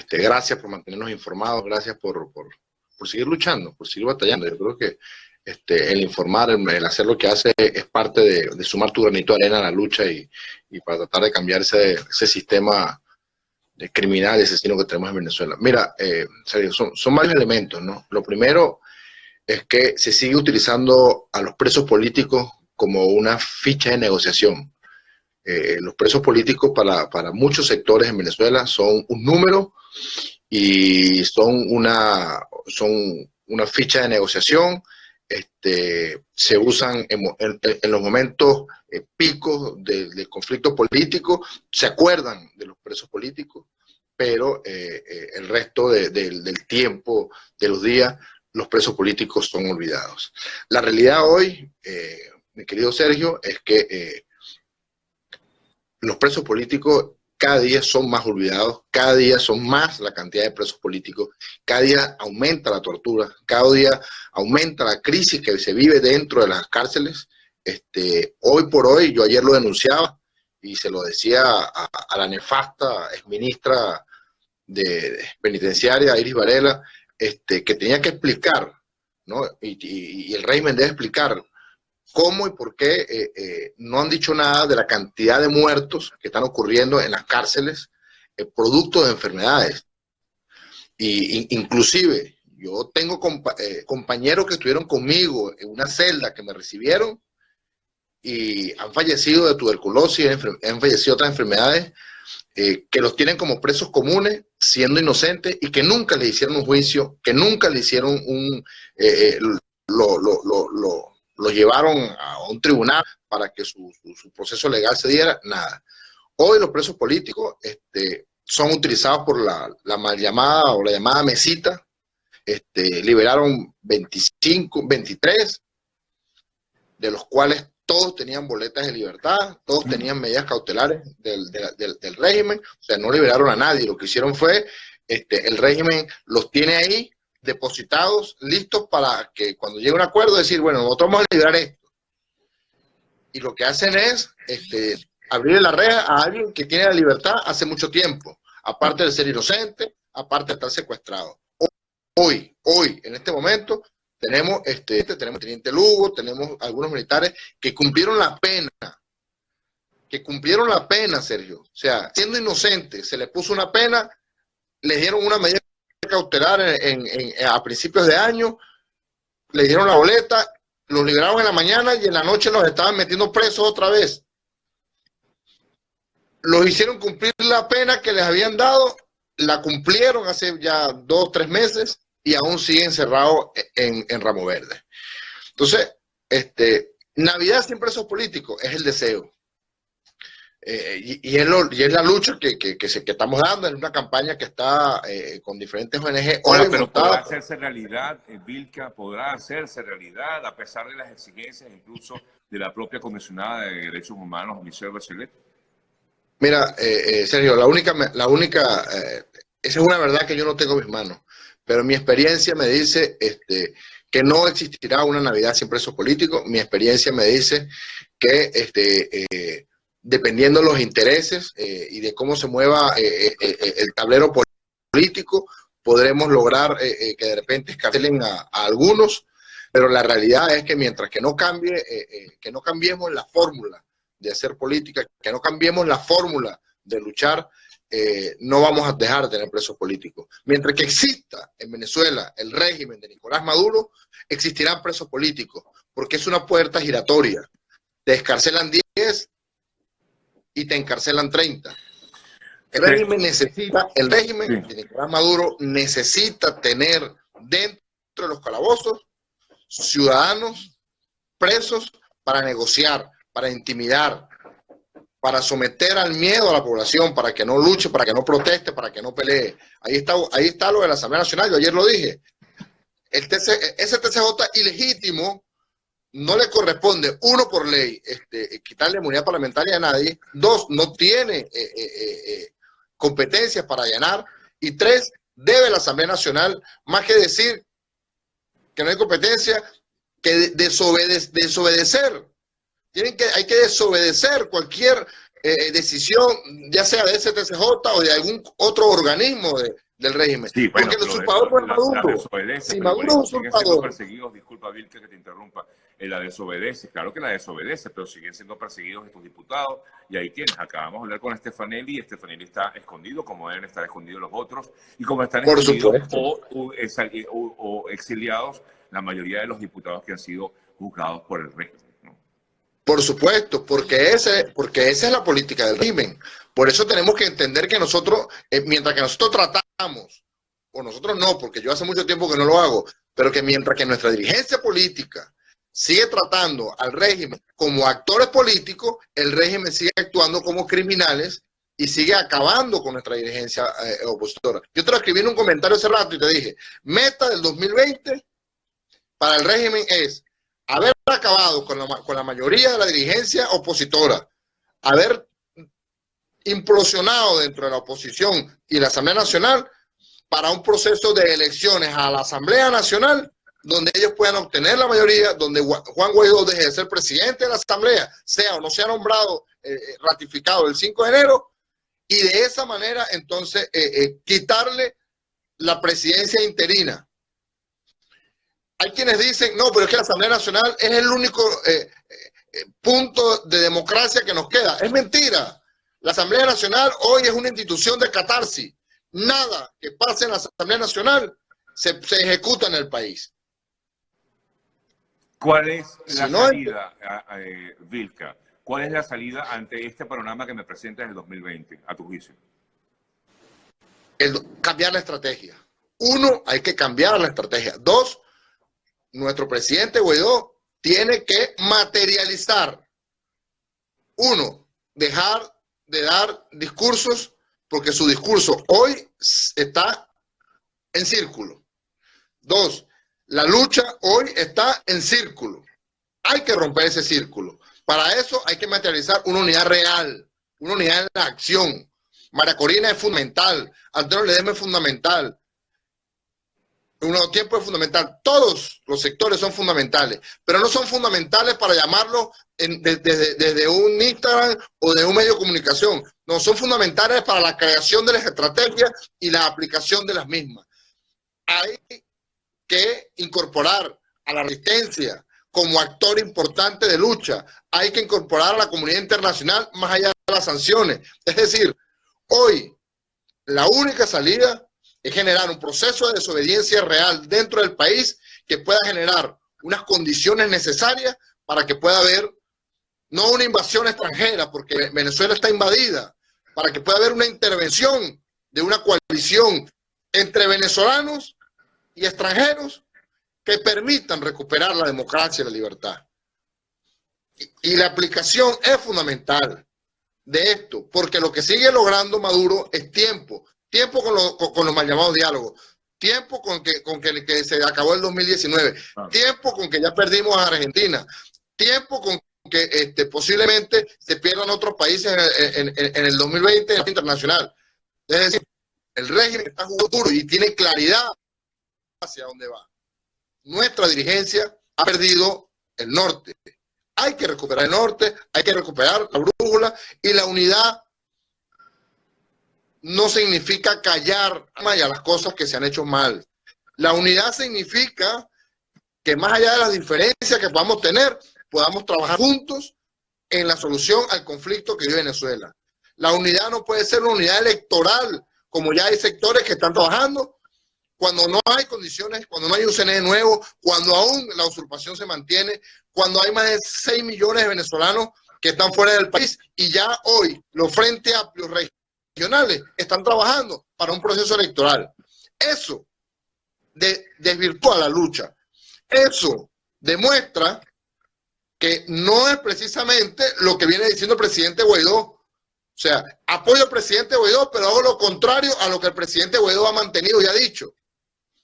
Gracias por mantenernos informados, gracias por seguir luchando, por seguir batallando. Yo creo que el informar, el hacer lo que hace es parte de sumar tu granito de arena a la lucha y para tratar de cambiar ese sistema criminal y asesino que tenemos en Venezuela. Mira, Sergio, son varios elementos, ¿no? Lo primero es que se sigue utilizando a los presos políticos como una ficha de negociación. Los presos políticos para muchos sectores en Venezuela son un número y son una ficha de negociación. Se usan en los momentos picos del conflicto político, se acuerdan de los presos políticos, pero el resto del tiempo, de los días, los presos políticos son olvidados. La realidad hoy, mi querido Sergio, es que los presos políticos cada día son más olvidados, cada día son más la cantidad de presos políticos, cada día aumenta la tortura, cada día aumenta la crisis que se vive dentro de las cárceles. Hoy por hoy, yo ayer lo denunciaba y se lo decía a la nefasta exministra de penitenciaria, Iris Varela, que tenía que explicar, ¿no? Y el régimen debe explicar cómo y por qué no han dicho nada de la cantidad de muertos que están ocurriendo en las cárceles, producto de enfermedades. Inclusive, yo tengo compañeros que estuvieron conmigo en una celda que me recibieron y han fallecido de tuberculosis, han fallecido de otras enfermedades, que los tienen como presos comunes, siendo inocentes, y que nunca le hicieron un juicio, que nunca le hicieron lo llevaron a un tribunal para que su proceso legal se diera, nada. Hoy los presos políticos son utilizados por la mal llamada o la llamada mesita. Liberaron 23, de los cuales todos tenían boletas de libertad, todos tenían medidas cautelares del régimen, o sea, no liberaron a nadie. Lo que hicieron fue, el régimen los tiene ahí depositados, listos para que cuando llegue un acuerdo decir, bueno, nosotros vamos a liberar esto. Y lo que hacen es abrirle la reja a alguien que tiene la libertad hace mucho tiempo, aparte de ser inocente, aparte de estar secuestrado. Hoy, en este momento, tenemos Teniente Lugo, tenemos algunos militares que cumplieron la pena, Sergio. O sea, siendo inocente, se le puso una pena, le dieron una medida cautelar a principios de año, le dieron la boleta, los liberaron en la mañana y en la noche los estaban metiendo presos otra vez. Los hicieron cumplir la pena que les habían dado, la cumplieron hace ya 2 o 3 meses y aún siguen encerrados en Ramo Verde. Entonces, Navidad sin presos políticos es el deseo. Y es la lucha que estamos dando en una campaña que está con diferentes ONG. Hola, pero podrá hacerse realidad, Vilca, podrá hacerse realidad a pesar de las exigencias incluso de la propia comisionada de Derechos Humanos, Michelle Bachelet. Mira, Sergio, esa es una verdad que yo no tengo en mis manos, pero mi experiencia me dice que no existirá una Navidad sin presos políticos. Mi experiencia me dice que dependiendo de los intereses y de cómo se mueva el tablero político, podremos lograr que de repente escarcelen a algunos, pero la realidad es que mientras que no cambiemos la fórmula de hacer política, que no cambiemos la fórmula de luchar, no vamos a dejar de tener presos políticos. Mientras que exista en Venezuela el régimen de Nicolás Maduro, existirán presos políticos, porque es una puerta giratoria. Te escarcelan 10 y te encarcelan 30. El régimen de Nicolás Maduro necesita tener dentro de los calabozos ciudadanos presos para negociar, para intimidar, para someter al miedo a la población, para que no luche, para que no proteste, para que no pelee. Ahí está lo de la Asamblea Nacional, yo ayer lo dije. Ese TCJ ilegítimo no le corresponde, 1, por ley, quitarle inmunidad parlamentaria a nadie; 2, no tiene competencias para allanar; y 3, debe la Asamblea Nacional, más que decir que no hay competencia, que desobedecer. Hay que desobedecer cualquier decisión, ya sea de STCJ o de algún otro organismo del régimen. Sí, bueno, porque el usurpador fue Maduro. desobedece, Si pero Maduro es siguen siendo usurpador. perseguidos, disculpa Vilca que te interrumpa, la desobedece, claro que la desobedece, pero siguen siendo perseguidos estos diputados, y ahí tienes, acabamos de hablar con Stefanelli, y Stefanelli está escondido, como deben estar escondidos los otros, y como están Por escondidos supuesto. o exiliados la mayoría de los diputados que han sido juzgados por el régimen. Por supuesto, porque esa es la política del régimen. Por eso tenemos que entender que nosotros, mientras que nosotros tratamos, o nosotros no, porque yo hace mucho tiempo que no lo hago, pero que mientras que nuestra dirigencia política sigue tratando al régimen como actores políticos, el régimen sigue actuando como criminales y sigue acabando con nuestra dirigencia opositora. Yo te lo escribí en un comentario hace rato y te dije, meta del 2020 para el régimen es haber acabado con la mayoría de la dirigencia opositora, haber implosionado dentro de la oposición y la Asamblea Nacional para un proceso de elecciones a la Asamblea Nacional donde ellos puedan obtener la mayoría, donde Juan Guaidó deje de ser presidente de la Asamblea, sea o no sea nombrado, ratificado el 5 de enero, y de esa manera entonces quitarle la presidencia interina. Hay quienes dicen, no, pero es que la Asamblea Nacional es el único punto de democracia que nos queda. Es mentira. La Asamblea Nacional hoy es una institución de catarsis. Nada que pase en la Asamblea Nacional se ejecuta en el país. ¿Cuál es la salida, Vilca? ¿Cuál es la salida ante este panorama que me presentas en el 2020, a tu juicio? Cambiar la estrategia. Uno, hay que cambiar la estrategia. Dos, nuestro presidente Guaidó tiene que materializar. Uno, dejar de dar discursos, porque su discurso hoy está en círculo. Dos, la lucha hoy está en círculo. Hay que romper ese círculo. Para eso hay que materializar una unidad real, una unidad en la acción. María Corina es fundamental, Antonio Ledesma es fundamental, Un Nuevo Tiempo es fundamental. Todos los sectores son fundamentales, pero no son fundamentales para llamarlo desde un Instagram o de un medio de comunicación. No, son fundamentales para la creación de las estrategias y la aplicación de las mismas. Hay que incorporar a la resistencia como actor importante de lucha. Hay que incorporar a la comunidad internacional más allá de las sanciones. Es decir, hoy la única salida es generar un proceso de desobediencia real dentro del país que pueda generar unas condiciones necesarias para que pueda haber no una invasión extranjera, porque Venezuela está invadida, para que pueda haber una intervención de una coalición entre venezolanos y extranjeros que permitan recuperar la democracia y la libertad. Y la aplicación es fundamental de esto, porque lo que sigue logrando Maduro es tiempo con los mal llamados diálogos, tiempo con que se acabó el 2019, tiempo con que ya perdimos a Argentina, tiempo con que posiblemente se pierdan otros países en el 2020 internacional. Es decir, el régimen está jugando duro y tiene claridad hacia dónde va. Nuestra dirigencia ha perdido el norte. Hay que recuperar el norte, hay que recuperar la brújula, y la unidad no significa callar a las cosas que se han hecho mal. La unidad significa que más allá de las diferencias que podamos tener, podamos trabajar juntos en la solución al conflicto que vive Venezuela. La unidad no puede ser una unidad electoral, como ya hay sectores que están trabajando, cuando no hay condiciones, cuando no hay un CNE nuevo, cuando aún la usurpación se mantiene, cuando hay más de 6 millones de venezolanos que están fuera del país, y ya hoy los frentes amplios regionales están trabajando para un proceso electoral. Eso desvirtúa la lucha. Eso demuestra que no es precisamente lo que viene diciendo el presidente Guaidó. O sea, apoyo al presidente Guaidó, pero hago lo contrario a lo que el presidente Guaidó ha mantenido y ha dicho.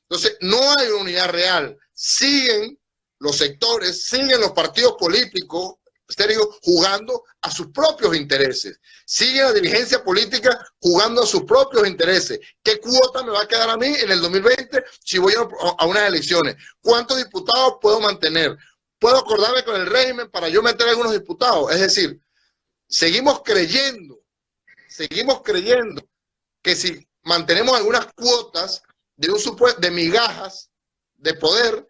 Entonces, no hay una unidad real. Siguen los sectores, siguen los partidos políticos, Sergio, jugando a sus propios intereses. Sigue la dirigencia política jugando a sus propios intereses. ¿Qué cuota me va a quedar a mí en el 2020 si voy a unas elecciones? ¿Cuántos diputados puedo mantener? ¿Puedo acordarme con el régimen para yo meter algunos diputados? Es decir, seguimos creyendo que si mantenemos algunas cuotas de migajas de poder,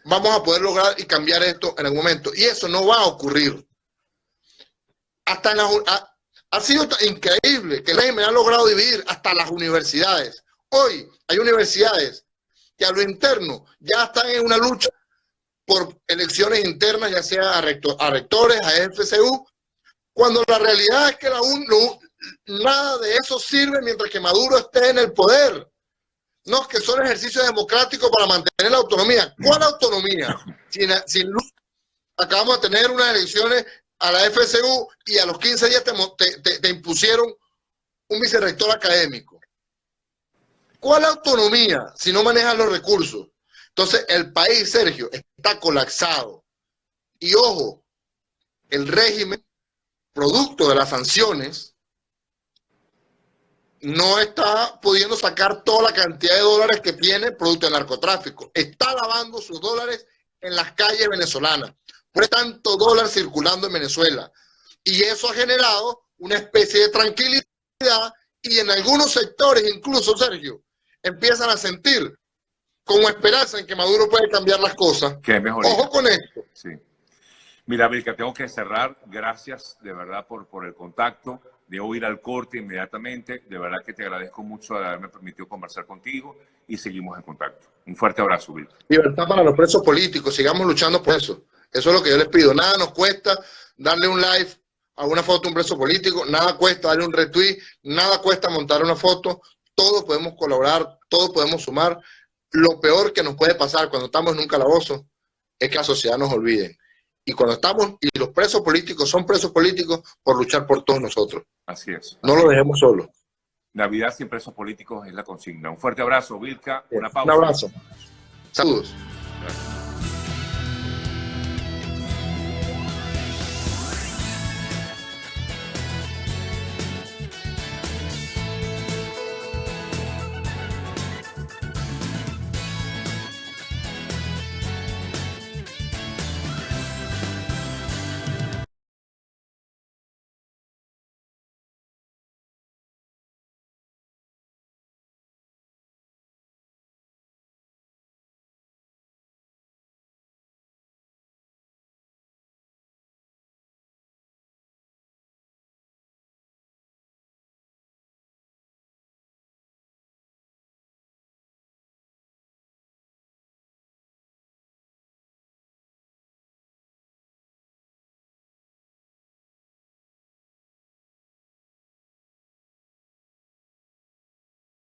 vamos a poder lograr y cambiar esto en algún momento. Y eso no va a ocurrir. Ha sido increíble que el régimen ha logrado dividir hasta las universidades. Hoy hay universidades que a lo interno ya están en una lucha por elecciones internas, ya sea a rectores, a FCU, cuando la realidad es que nada de eso sirve mientras que Maduro esté en el poder. No, que son ejercicios democráticos para mantener la autonomía. ¿Cuál autonomía? Sin luz. Acabamos de tener unas elecciones a la FCU y a los 15 días te impusieron un vicerrector académico. ¿Cuál autonomía si no manejas los recursos? Entonces el país, Sergio, está colapsado. Y ojo, el régimen, producto de las sanciones, no está pudiendo sacar toda la cantidad de dólares que tiene producto del narcotráfico. Está lavando sus dólares en las calles venezolanas. Por eso tanto dólar circulando en Venezuela. Y eso ha generado una especie de tranquilidad y en algunos sectores, incluso, Sergio, empiezan a sentir como esperanza en que Maduro puede cambiar las cosas. Que es mejor. Ojo con esto. Sí. Mira, Vilca, tengo que cerrar. Gracias de verdad por el contacto. Debo ir al corte inmediatamente. De verdad que te agradezco mucho de haberme permitido conversar contigo y seguimos en contacto. Un fuerte abrazo, Vilca. Libertad para los presos políticos. Sigamos luchando por eso. Eso es lo que yo les pido. Nada nos cuesta darle un live a una foto de un preso político. Nada cuesta darle un retweet. Nada cuesta montar una foto. Todos podemos colaborar. Todos podemos sumar. Lo peor que nos puede pasar cuando estamos en un calabozo es que la sociedad nos olvide. Y cuando estamos, y los presos políticos son presos políticos por luchar por todos nosotros. Así es. No lo dejemos solo. Navidad sin presos políticos es la consigna. Un fuerte abrazo, Vilca. Una pausa. Un abrazo. Saludos. Gracias.